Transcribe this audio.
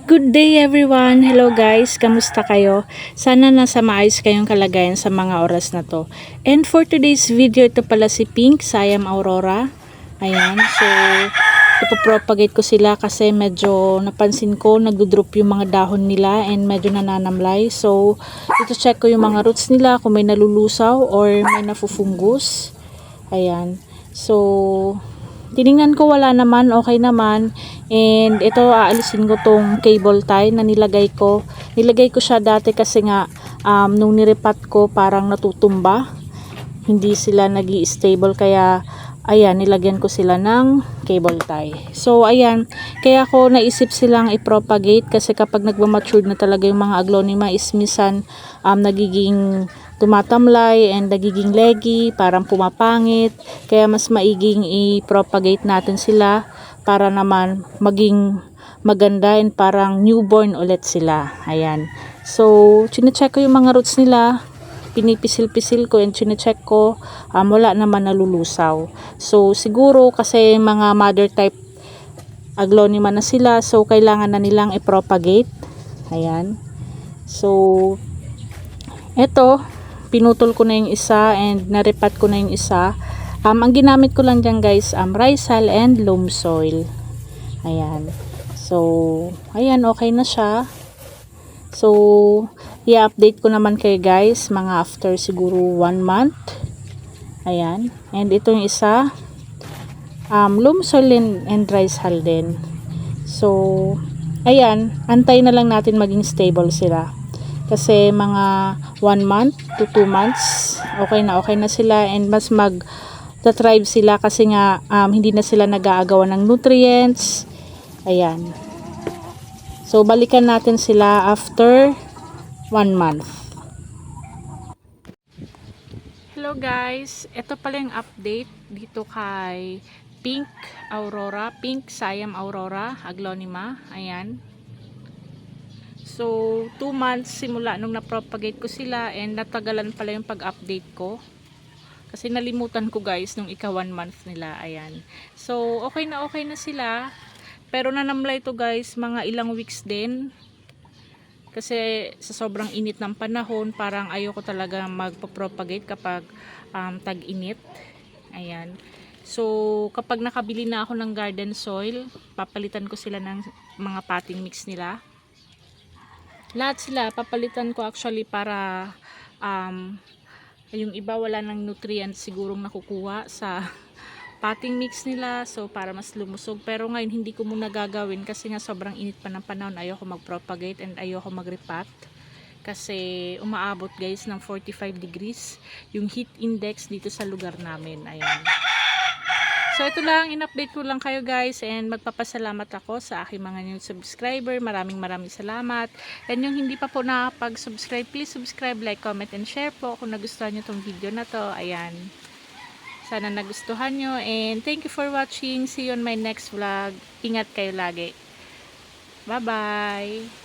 Good day everyone! Hello guys! Kamusta kayo? Sana nasa maayos kayong kalagayan sa mga oras na to. And for today's video, ito pala si Pink Siam Aurora. Ayan, so ipopropagate ko sila kasi medyo napansin ko nagdo-drop yung mga dahon nila and medyo nananamlay. So ito check ko yung mga roots nila kung may nalulusaw or may nafufungus. Ayan, so tiningnan ko wala naman, okay naman. And ito aalisin ko tong cable tie na nilagay ko. Nilagay ko siya dati kasi nga nung niripat ko parang natutumba. Hindi sila nag-i-stable kaya ayan nilagyan ko sila ng cable tie. So ayan, kaya ko naisip silang i-propagate kasi kapag nagma-mature na talaga yung mga aglonema is minsan nagiging tumatamlay and nagiging leggy, parang pumapangit. Kaya mas maiging i-propagate natin sila para naman maging maganda and parang newborn ulit sila. Ayan. So, chine-check ko yung mga roots nila. Pinipisil-pisil ko and chine-check ko. Wala naman nalulusaw. So, siguro kasi mga mother type aglonema na sila. So, kailangan na nilang i-propagate. Ayan. So, eto, pinutol ko na yung isa and naripat ko na yung isa. Ang ginamit ko lang dyan guys, rice hull and loam soil. Ayan. So, ayan, okay na siya. So, i-update ko naman kayo guys, mga after siguro 1 month. Ayan. And ito yung isa, loam soil and rice hull din. So, ayan, antay na lang natin maging stable sila. Kasi mga 1 month to 2 months, okay na sila and mas mag-thrive sila kasi nga hindi na sila nag-aagawan ng nutrients. Ayan. So, balikan natin sila after 1 month. Hello guys! Ito pala yung update dito kay Pink Aurora, Pink Siam Aurora, aglonema. Ayan. So, 2 months simula nung na-propagate ko sila and natagalan pala yung pag-update ko. Kasi nalimutan ko guys nung ika 1 month nila. Ayan. So, okay na sila. Pero nanamlay to guys mga ilang weeks din. Kasi sa sobrang init ng panahon, parang ayoko talaga magpo-propagate kapag tag-init. Ayan. So, kapag nakabili na ako ng garden soil, papalitan ko sila ng mga potting mix nila. Lahat sila papalitan ko actually para yung iba wala ng nutrients sigurong nakukuha sa potting mix nila, so para mas lumusog. Pero ngayon hindi ko muna gagawin kasi nga sobrang init pa ng panahon, ayoko mag-propagate and ayoko mag-repot kasi umaabot guys ng 45 degrees yung heat index dito sa lugar namin. Ayan. So ito lang, in-update ko lang kayo guys and magpapasalamat ako sa aking mga new subscriber. Maraming salamat. And yung hindi pa po nakapag-subscribe, please subscribe, like, comment, and share po kung nagustuhan nyo tong video na to. Ayan. Sana nagustuhan nyo and thank you for watching. See you on my next vlog. Ingat kayo lagi. Bye-bye!